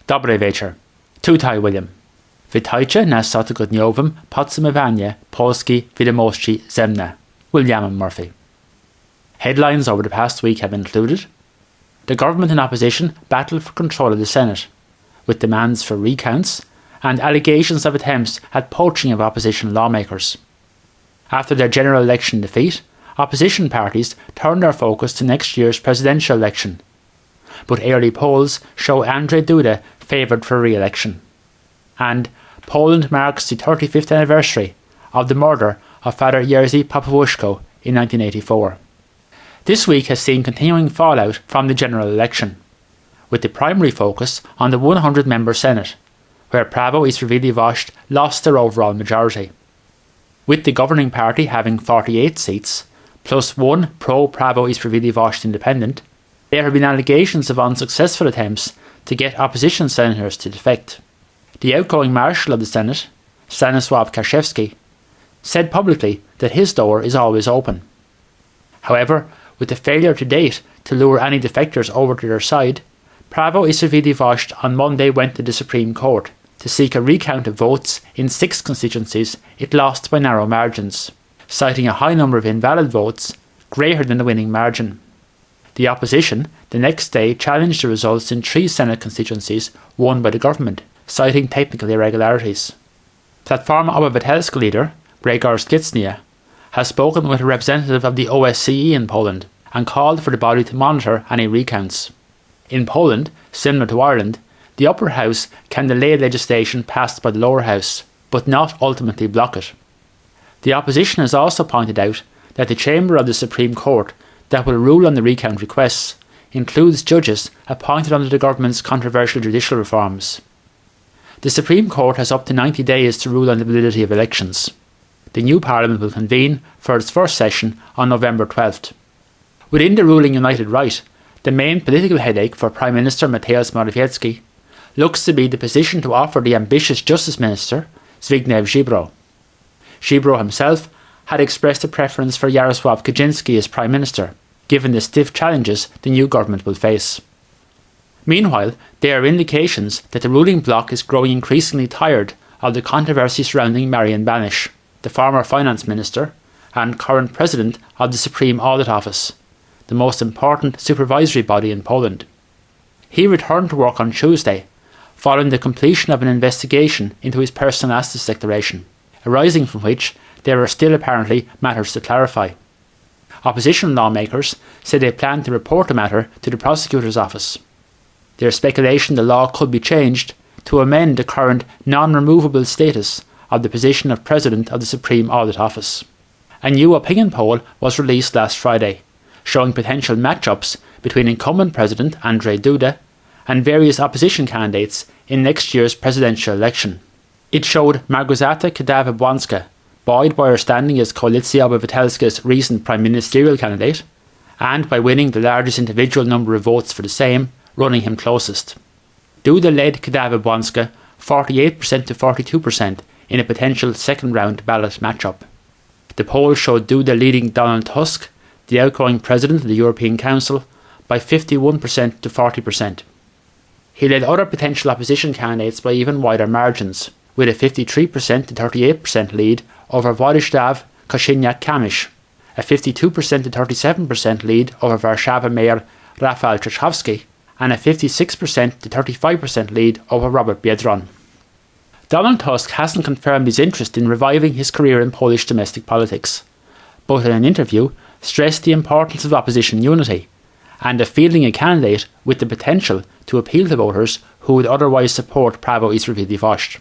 Dobre večer. Tutaj William. Witajcie na stotygodniowym podsumowanie Polski wiadomości zemne. William Murphy. Headlines over the past week have included: the government and opposition battle for control of the Senate, with demands for recounts and allegations of attempts at poaching of opposition lawmakers. After their general election defeat, opposition parties turned their focus to next year's presidential election, but early polls show Andrzej Duda favoured for re-election. And Poland marks the 35th anniversary of the murder of Father Jerzy Popowuszko in 1984. This week has seen continuing fallout from the general election, with the primary focus on the 100-member Senate, where Prawo i Sprawiedliwość lost their overall majority. With the governing party having 48 seats, plus one pro-Prawo i Sprawiedliwość independent, there have been allegations of unsuccessful attempts to get opposition senators to defect. The outgoing Marshal of the Senate, Stanisław Karczewski, said publicly that his door is always open. However, with the failure to date to lure any defectors over to their side, Prawo i Sprawiedliwość on Monday went to the Supreme Court to seek a recount of votes in 6 constituencies it lost by narrow margins, citing a high number of invalid votes, greater than the winning margin. The opposition the next day challenged the results in 3 Senate constituencies won by the government, citing technical irregularities. Platforma Obywatelska leader Grzegorz Skitsnia has spoken with a representative of the OSCE in Poland and called for the body to monitor any recounts. In Poland, similar to Ireland, the upper house can delay legislation passed by the lower house, but not ultimately block it. The opposition has also pointed out that the chamber of the Supreme Court that will rule on the recount requests includes judges appointed under the government's controversial judicial reforms. The Supreme Court has up to 90 days to rule on the validity of elections. The new Parliament will convene for its first session on November 12th. Within the ruling United Right, the main political headache for Prime Minister Mateusz Morawiecki looks to be the position to offer the ambitious Justice Minister, Zbigniew Ziobro. Ziobro himself had expressed a preference for Jarosław Kaczyński as Prime Minister, given the stiff challenges the new government will face. Meanwhile, there are indications that the ruling bloc is growing increasingly tired of the controversy surrounding Marian Banish, the former finance minister and current president of the Supreme Audit Office, the most important supervisory body in Poland. He returned to work on Tuesday, following the completion of an investigation into his personal assets declaration, arising from which there are still apparently matters to clarify. Opposition lawmakers say they plan to report the matter to the prosecutor's office. There is speculation the law could be changed to amend the current non-removable status of the position of President of the Supreme Audit Office. A new opinion poll was released last Friday, showing potential matchups between incumbent President Andrzej Duda and various opposition candidates in next year's presidential election. It showed Małgorzata Kidawa-Błońska, buoyed by her standing as Koalicja Obywatelska's recent prime ministerial candidate, and by winning the largest individual number of votes for the same, running him closest. Duda led Kidawa-Błońska 48% to 42% in a potential second-round ballot matchup. The poll showed Duda leading Donald Tusk, the outgoing president of the European Council, by 51% to 40%. He led other potential opposition candidates by even wider margins, with a 53% to 38% lead over Władysław Kosiniak-Kamysz, a 52% to 37% lead over Warszawa Mayor Rafał Trzaskowski, and a 56% to 35% lead over Robert Biedron. Donald Tusk hasn't confirmed his interest in reviving his career in Polish domestic politics, but in an interview stressed the importance of opposition unity and of fielding a candidate with the potential to appeal to voters who would otherwise support Prawo i Sprawiedliwość.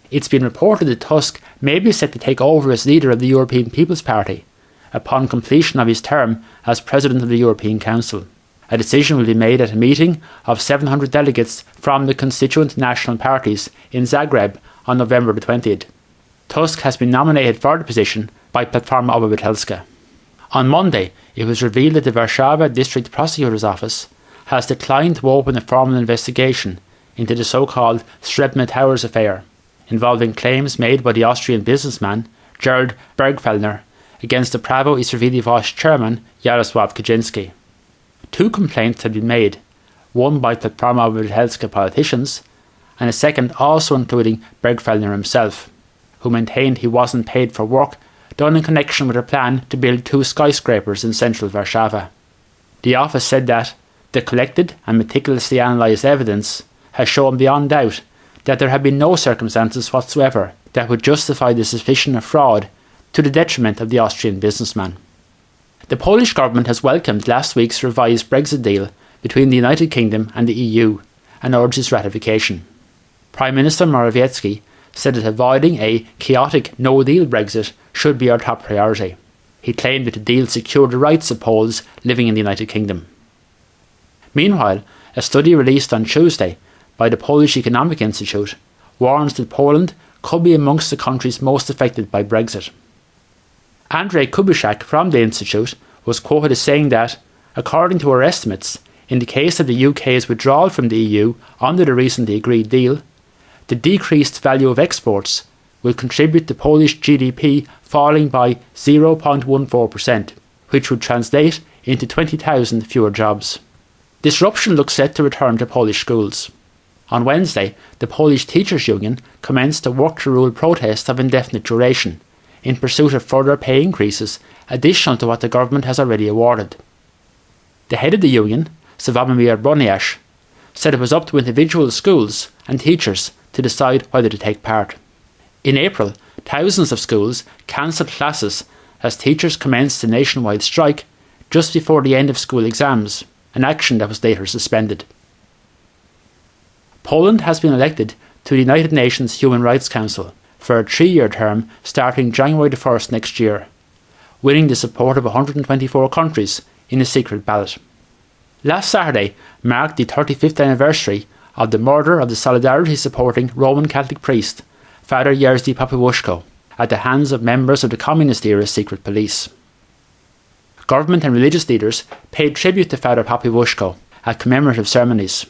It's been reported that Tusk may be set to take over as leader of the European People's Party upon completion of his term as President of the European Council. A decision will be made at a meeting of 700 delegates from the constituent national parties in Zagreb on November 20th. Tusk has been nominated for the position by Platforma Obywatelska. On Monday, it was revealed that the Warszawa District Prosecutor's Office has declined to open a formal investigation into the so-called Srebrne Towers affair, involving claims made by the Austrian businessman Gerald Bergfellner against the Prawo i Sprawiedliwość chairman Jarosław Kaczyński. 2 complaints had been made, one by Platforma Obywatelska politicians, and a second also including Bergfellner himself, who maintained he wasn't paid for work done in connection with a plan to build 2 skyscrapers in central Warszawa. The office said that the collected and meticulously analysed evidence has shown beyond doubt that there have been no circumstances whatsoever that would justify the suspicion of fraud to the detriment of the Austrian businessman. The Polish government has welcomed last week's revised Brexit deal between the United Kingdom and the EU and urged its ratification. Prime Minister Morawiecki said that avoiding a chaotic no-deal Brexit should be our top priority. He claimed that the deal secured the rights of Poles living in the United Kingdom. Meanwhile, a study released on Tuesday by the Polish Economic Institute warns that Poland could be amongst the countries most affected by Brexit. Andrzej Kubiszak from the Institute was quoted as saying that, according to our estimates, in the case of the UK's withdrawal from the EU under the recently agreed deal, the decreased value of exports will contribute to Polish GDP falling by 0.14%, which would translate into 20,000 fewer jobs. Disruption looks set to return to Polish schools. On Wednesday, the Polish Teachers' Union commenced a work-to-rule protest of indefinite duration in pursuit of further pay increases additional to what the government has already awarded. The head of the union, Sławomir Broniarz, said it was up to individual schools and teachers to decide whether to take part. In April, thousands of schools cancelled classes as teachers commenced a nationwide strike just before the end of school exams, an action that was later suspended. Poland has been elected to the United Nations Human Rights Council for a 3-year term starting January the 1st next year, winning the support of 124 countries in a secret ballot. Last Saturday marked the 35th anniversary of the murder of the Solidarity-supporting Roman Catholic priest, Father Jerzy Popiełuszko, at the hands of members of the Communist-era secret police. Government and religious leaders paid tribute to Father Popiełuszko at commemorative ceremonies.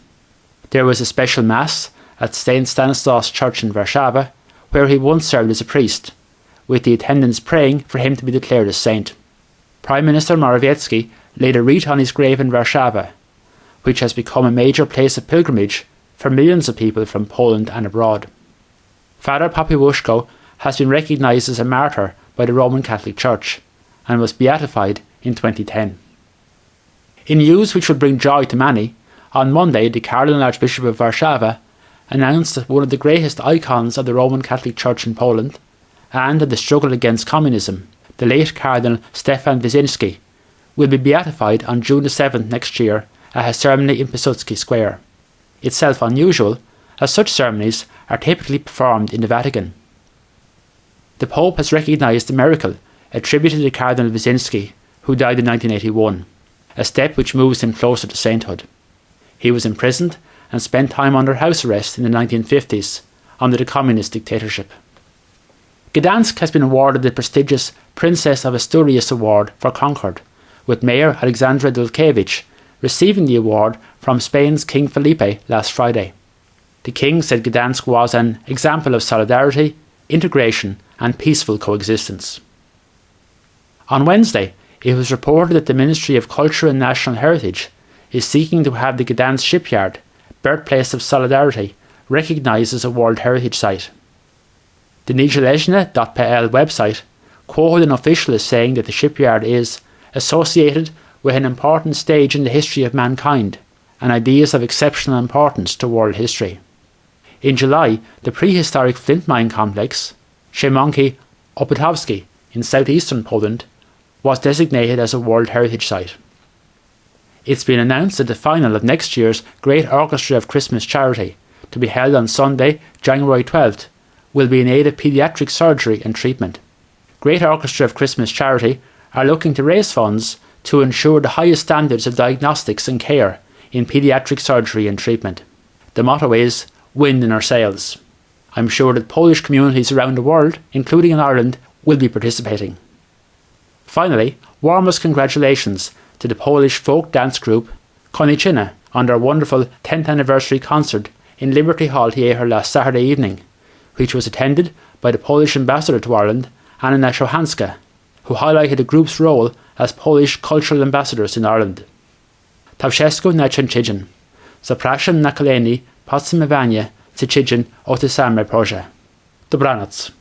There was a special mass at St. Stanislaus Church in Warszawa, where he once served as a priest, with the attendants praying for him to be declared a saint. Prime Minister Morawiecki laid a wreath on his grave in Warszawa, which has become a major place of pilgrimage for millions of people from Poland and abroad. Father Popiełuszko has been recognised as a martyr by the Roman Catholic Church and was beatified in 2010. In news which will bring joy to many, on Monday the Cardinal Archbishop of Warszawa announced that one of the greatest icons of the Roman Catholic Church in Poland and of the struggle against communism, the late Cardinal Stefan Wyszynski, will be beatified on June the 7th next year at a ceremony in Piłsudski Square. Itself unusual, as such ceremonies are typically performed in the Vatican. The Pope has recognised the miracle attributed to Cardinal Wyszynski, who died in 1981, a step which moves him closer to sainthood. He was imprisoned and spent time under house arrest in the 1950s under the communist dictatorship. Gdansk has been awarded the prestigious Princess of Asturias Award for Concord, with Mayor Alexandra Dulkiewicz receiving the award from Spain's King Felipe last Friday. The King said Gdansk was an example of solidarity, integration and peaceful coexistence. On Wednesday, it was reported that the Ministry of Culture and National Heritage is seeking to have the Gdansk shipyard, birthplace of solidarity, recognised as a World Heritage Site. The niezależne.pl website quoted an official as saying that the shipyard is associated with an important stage in the history of mankind and ideas of exceptional importance to world history. In July, the prehistoric flint mine complex, Szymonki Opatowski in southeastern Poland, was designated as a World Heritage Site. It's been announced that the final of next year's Great Orchestra of Christmas charity, to be held on Sunday, January 12th, will be in aid of paediatric surgery and treatment. Great Orchestra of Christmas charity are looking to raise funds to ensure the highest standards of diagnostics and care in paediatric surgery and treatment. The motto is "Wind in our sails." I'm sure that Polish communities around the world, including in Ireland, will be participating. Finally, warmest congratulations to the Polish folk dance group Koniczyna on their wonderful 10th anniversary concert in Liberty Hall Theatre last Saturday evening, which was attended by the Polish ambassador to Ireland, Anna Szohanska, who highlighted the group's role as Polish cultural ambassadors in Ireland. Tá wszystko na szczęście. sa prasin na Kaleni, Potsam Evania, Tichidjan, Otisame Proje. The Branats.